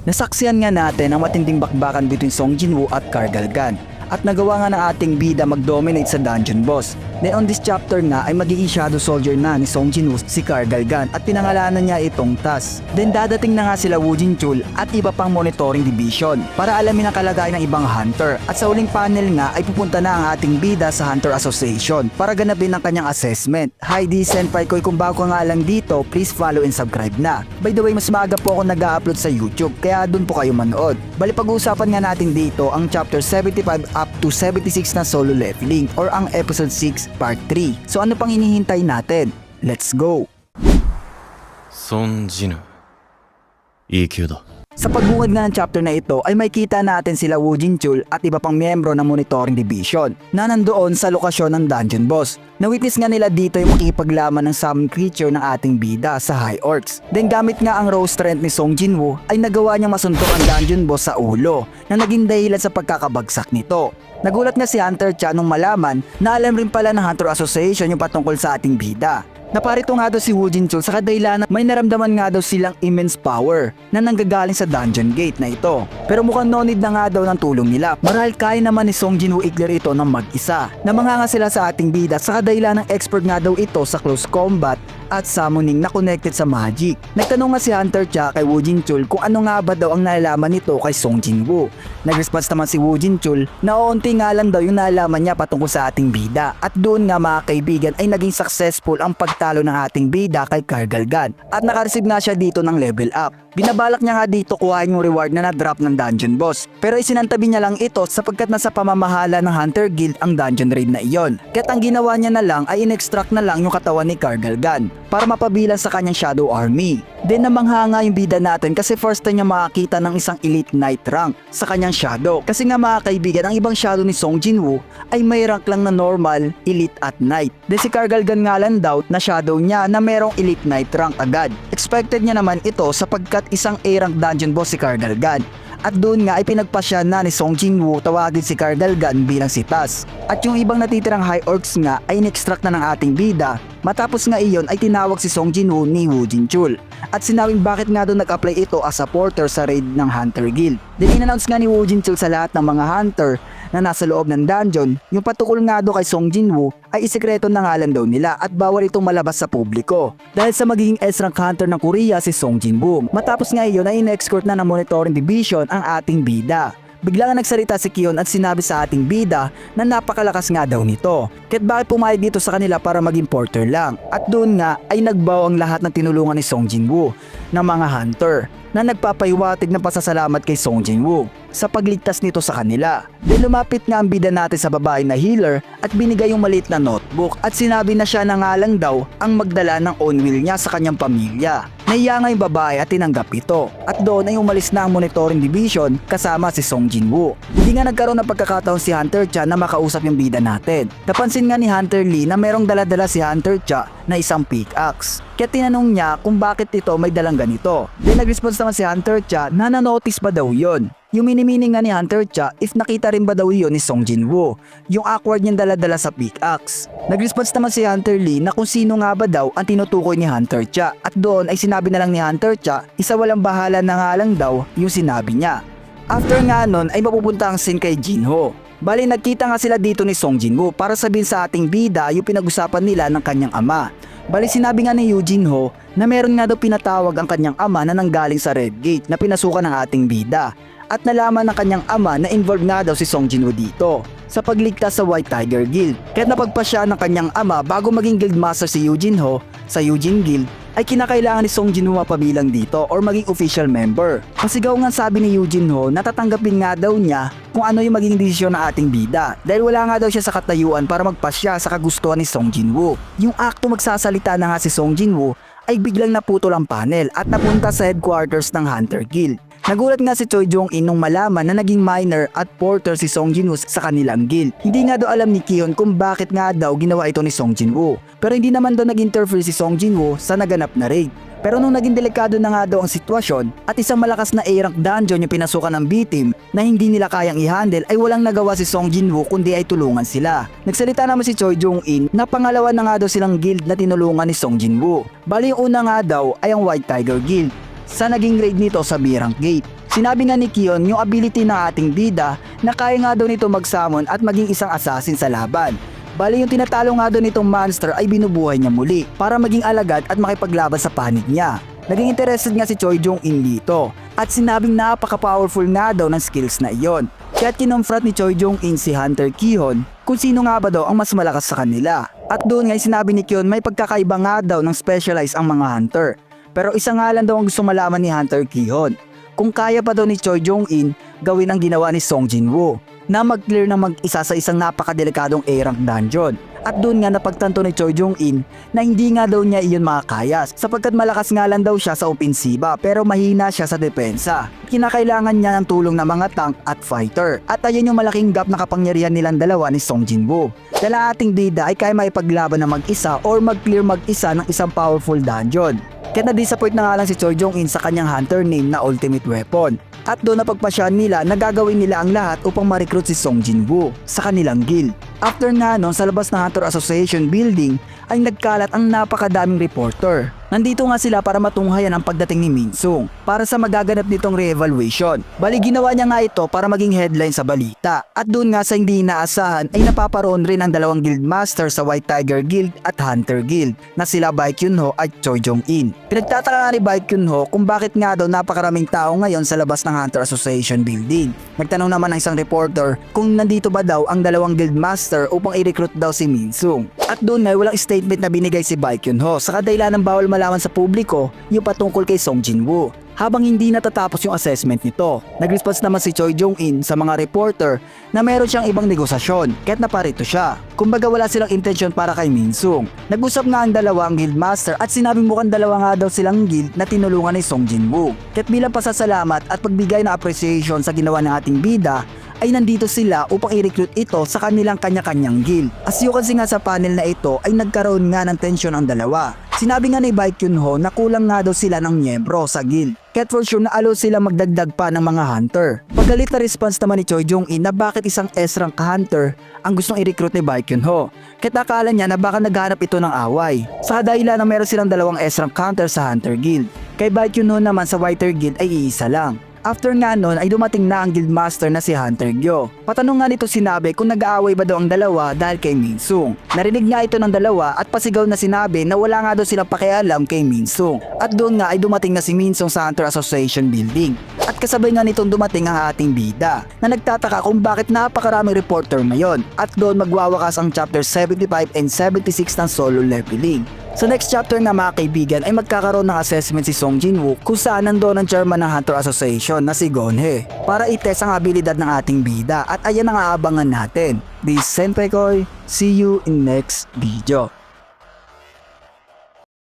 Nasaksihan nga natin ang matinding bakbakan between Song Jinwoo at Kar Galgan at nagawa nga ng ating bida mag-dominate sa dungeon boss. Then on this chapter nga ay magiging shadow soldier na ni Song Jinwoo si Kar Galgan at pinangalanan niya itong Tas. Then dadating na nga sila Woo Jinchul at iba pang monitoring division para alamin ang kalagayan ng ibang hunter at sa uling panel nga ay pupunta na ang ating bida sa Hunter Association para ganapin ang kanyang assessment. Hi di Senpai Koy, kung bago ka nga lang dito, please follow and subscribe na. By the way, mas maaga po ako nag-upload sa YouTube kaya dun po kayo manood. Bali pag-uusapan nga natin dito ang chapter 75 up to 76 na Solo Leveling or ang episode 6 part 3. So ano pang hinihintay natin? Let's go! 孫ジヌいい級だ Sa pagbungad nga ng chapter na ito ay makikita natin sila Woo Jinchul at iba pang miyembro ng monitoring division na nandoon sa lokasyon ng dungeon boss. Na-witness nga nila dito yung makikipaglaman ng summon creature ng ating bida sa High Orcs. Then gamit nga ang Rose Strength ni Song Jinwoo ay nagawa niyang masuntok ang dungeon boss sa ulo na naging dahilan sa pagkakabagsak nito. Nagulat nga si Hunter Cha nung malaman na alam rin pala ng Hunter Association yung patungkol sa ating bida. Naparito nga daw si Woo Jinchul sa kadahilanan may naramdaman nga daw silang immense power na nanggagaling sa dungeon gate na ito. Pero mukhang no need na nga daw ng tulong nila marahil kaya naman ni Song Jinwoo i-clear ito ng mag-isa. Namanganga sila sa ating bida sa kadahilanan ng expert nga daw ito sa close combat at summoning na connected sa magic. Nagtanong nga si Hunter Cha kay Woo Jinchul kung ano nga ba daw ang nalalaman nito kay Song Jinwoo. Nag-response naman si Woo Jinchul na oonti nga lang daw yung nalalaman niya patungkol sa ating bida at doon nga mga kaibigan ay naging successful ang pagtalo ng ating bida kay Kar Galgan at nakareceive nga siya dito ng level up. Binabalak niya nga dito kuhain yung reward na na-drop ng dungeon boss pero isinantabi niya lang ito sapagkat nasa pamamahala ng Hunter Guild ang dungeon raid na iyon. Kaya't ang ginawa niya na lang ay in-extract na lang yung katawan ni Kar Galgan para mapabilang sa kanyang shadow army. Then namangha nga yung bida natin kasi first time niya makakita ng isang elite knight rank sa kanyang shadow. Kasi nga mga kaibigan, ang ibang shadow ni Song Jinwoo ay may rank lang na normal, elite at knight. Then si Kar Galgan nga lang daw na shadow niya na merong elite knight rank agad. Expected niya naman ito sapagkat isang A-rank dungeon boss si Kar Galgan. At doon nga ay pinagpasya na ni Song Jinwoo tawagin si Kar Galgan bilang si Tas. At yung ibang natitirang High Orcs nga ay in-extract na ng ating bida. Matapos nga iyon ay tinawag si Song Jinwoo ni Woo Jinchul at sinabing bakit nga doon nag-apply ito as supporter sa raid ng Hunter Guild. Then in-announce nga ni Woo Jinchul sa lahat ng mga hunter na nasa loob ng dungeon yung patukol nga doon kay Song Jinwoo ay isekreto na nga lang daw nila at bawal itong malabas sa publiko dahil sa magiging S-rank hunter ng Korea si Song Jinwoo. Matapos nga iyon ay in-escort na ng monitoring division ang ating bida. Bigla nga nagsalita si Kion at sinabi sa ating bida na napakalakas nga daw nito. Kaya't bakit pumayag dito sa kanila para maging porter lang. At doon nga ay nagbaw ang lahat ng tinulungan ni Song Jinwoo ng mga hunter na nagpapahiwatig ng pasasalamat kay Song Jinwoo sa pagligtas nito sa kanila. Then lumapit nga ang bida natin sa babae na healer at binigay yung maliit na notebook at sinabi na siya na nga lang daw ang magdala ng own will niya sa kanyang pamilya. Nahiya nga yung babae at tinanggap ito at doon ay umalis na ang monitoring division kasama si Song Jinwoo. Hindi nga nagkaroon ng pagkakataon si Hunter Cha na makausap yung bida natin. Napansin nga ni Hunter Lee na merong daladala si Hunter Cha na isang pickaxe. Kaya tinanong niya kung bakit ito may dalang ganito. Then nag-response naman si Hunter Cha na na-notice ba daw yun. Yung minimining nga ni Hunter Cha if nakita rin ba daw yun ni Song Jinwoo, yung awkward niyang daladala sa pickaxe. Nag-response naman si Hunter Lee na kung sino nga ba daw ang tinutukoy ni Hunter Cha at doon ay sinabi na lang ni Hunter Cha isa walang bahala na nga lang daw yung sinabi niya. After nga nun ay mapupunta ang scene kay Jinho. Bali nagkita nga sila dito ni Song Jinwoo para sabihin sa ating bida yung pinag-usapan nila ng kanyang ama. Bali sinabi nga ni Jinho na meron nga daw pinatawag ang kanyang ama na nanggaling sa Red Gate na pinasukan ng ating bida. At nalaman ng kanyang ama na involved nga daw si Song Jinwoo dito sa pagligtas sa White Tiger Guild. Kaya napagpasya ng kanyang ama bago maging guildmaster si Jinho sa Eugene Guild ay kinakailangan ni Song Jinwoo mapabilang dito or maging official member. Pasigaw nga sabi ni Jinho na tatanggapin nga daw niya kung ano yung maging desisyon ng ating bida dahil wala nga daw siya sa katayuan para magpasya sa kagustuhan ni Song Jinwoo. Yung akto magsasalita na nga si Song Jinwoo ay biglang naputol ang panel at napunta sa headquarters ng Hunter Guild. Nagulat nga si Choi Jong-in nung malaman na naging miner at porter si Song Jinwoo sa kanilang guild. Hindi nga daw alam ni Kion kung bakit nga daw ginawa ito ni Song Jinwoo. Pero hindi naman daw nag-interfere si Song Jinwoo sa naganap na raid. Pero nung naging delikado na nga daw ang sitwasyon at isang malakas na A-rank dungeon yung pinasukan ng B-team na hindi nila kayang i-handle ay walang nagawa si Song Jinwoo kundi ay tulungan sila. Nagsalita naman si Choi Jong-in na pangalawa na nga daw silang guild na tinulungan ni Song Jinwoo. Bali yung una nga daw ay ang White Tiger Guild sa naging raid nito sa B-rank gate. Sinabi nga ni Kion yung ability ng ating bida na kaya nga daw nito mag-summon at maging isang assassin sa laban. Bali yung tinatalo nga daw nitong monster ay binubuhay niya muli para maging alagad at makipaglaban sa panig niya. Naging interested nga si Choi Jong-in dito at sinabing napaka-powerful nga daw ng skills na iyon. Kaya't kinonfront ni Choi Jong-in si Hunter Ki-hon kung sino nga ba daw ang mas malakas sa kanila. At doon nga sinabi ni Kion may pagkakaiba nga daw ng specialize ang mga hunter. Pero isa nga lang daw ang gusto malaman ni Hunter Ki-hon. Kung kaya pa daw ni Choi Jong-in gawin ang ginawa ni Song Jin-woo na mag-clear na mag-isa sa isang napakadelikadong A-rank dungeon. At doon nga napagtanto ni Choi Jong-in na hindi nga daw niya iyon makakaya sapagkat malakas nga lang daw siya sa opensiba pero mahina siya sa depensa. Kinakailangan niya ng tulong ng mga tank at fighter. At ayun yung malaking gap na kapangyarihan nilang dalawa ni Song Jin-woo. Dala ating bida ay kaya maipaglaban na mag-isa or mag-clear mag-isa ng isang powerful dungeon. Kaya na-disappoint na nga lang si Choi Jong-in sa kanyang hunter name na ultimate weapon. At doon napagpasyahan nila na gagawin nila ang lahat upang ma-recruit si Song Jin-woo sa kanilang guild. After nga nun sa labas ng Hunter Association building ay nagkalat ang napakadaming reporter. Nandito nga sila para matunghayan ang pagdating ni Min-sung para sa magaganap nitong re-evaluation. Bali ginawa niya nga ito para maging headline sa balita. At doon nga sa hindi inaasahan ay napaparoon rin ang dalawang guildmaster sa White Tiger Guild at Hunter Guild na sila Baek Kyun-ho at Choi Jong-in. Pinagtataka nga ni Baek Kyun-ho kung bakit nga daw napakaraming tao ngayon sa labas ng Hunter Association building. Nagtanong naman ng isang reporter kung nandito ba daw ang dalawang guildmaster upang i-recruit daw si Min-sung. At doon nga walang statement na binigay si Baek Kyun-ho sa kadahilan ng bawal malaman sa publiko yung patungkol kay Song Jin-woo. Habang hindi natatapos yung assessment nito, nag-response naman si Choi Jong-in sa mga reporter na meron siyang ibang negosasyon kaya't naparito siya. Kumbaga wala silang intention para kay Min-sung. Nag-usap nga ang dalawang guildmaster at sinabing mukhang dalawa nga daw silang guild na tinulungan ni Song Jin-woo. Kaya't bilang pasasalamat at pagbigay ng appreciation sa ginawa ng ating bida, ay nandito sila upang i-recruit ito sa kanilang kanya-kanyang guild. As you can see nga sa panel na ito ay nagkaroon nga ng tensyon ang dalawa. Sinabi nga ni Baek Kyun-ho na kulang nga daw sila ng miyembro sa guild. Kaya't for sure na allow sila magdagdag pa ng mga hunter. Pagalit na response naman ni Choi Jong-in na bakit isang S-rank hunter ang gustong i-recruit ni Baek Kyun-ho. Kaya't akala niya na baka naghanap ito ng away. Sa kadahilan na meron silang dalawang S-rank hunter sa Hunter Guild. Kay Baek Kyun-ho naman sa Whiter Guild ay iisa lang. After nga nun ay dumating na ang guildmaster na si Hunter Gyo. Patanong nga nito sinabi kung nag-aaway ba daw ang dalawa dahil kay Min-sung. Narinig nga ito ng dalawa at pasigaw na sinabi na wala nga daw silang pakialam kay Min-sung. At doon nga ay dumating na si Min-sung sa Hunter Association building. At kasabay nga nitong dumating ang ating bida na nagtataka kung bakit napakaraming reporter ngayon. At doon magwawakas ang chapter 75 and 76 ng solo leveling. Sa next chapter nga mga kaibigan ay magkakaroon ng assessment si Song Jin-woo kung saan nandoon ang chairman ng Hunter Association na si Gon-hye para itest ang abilidad ng ating bida at ayan ang aabangan natin. This is Senpai Koy, see you in next video.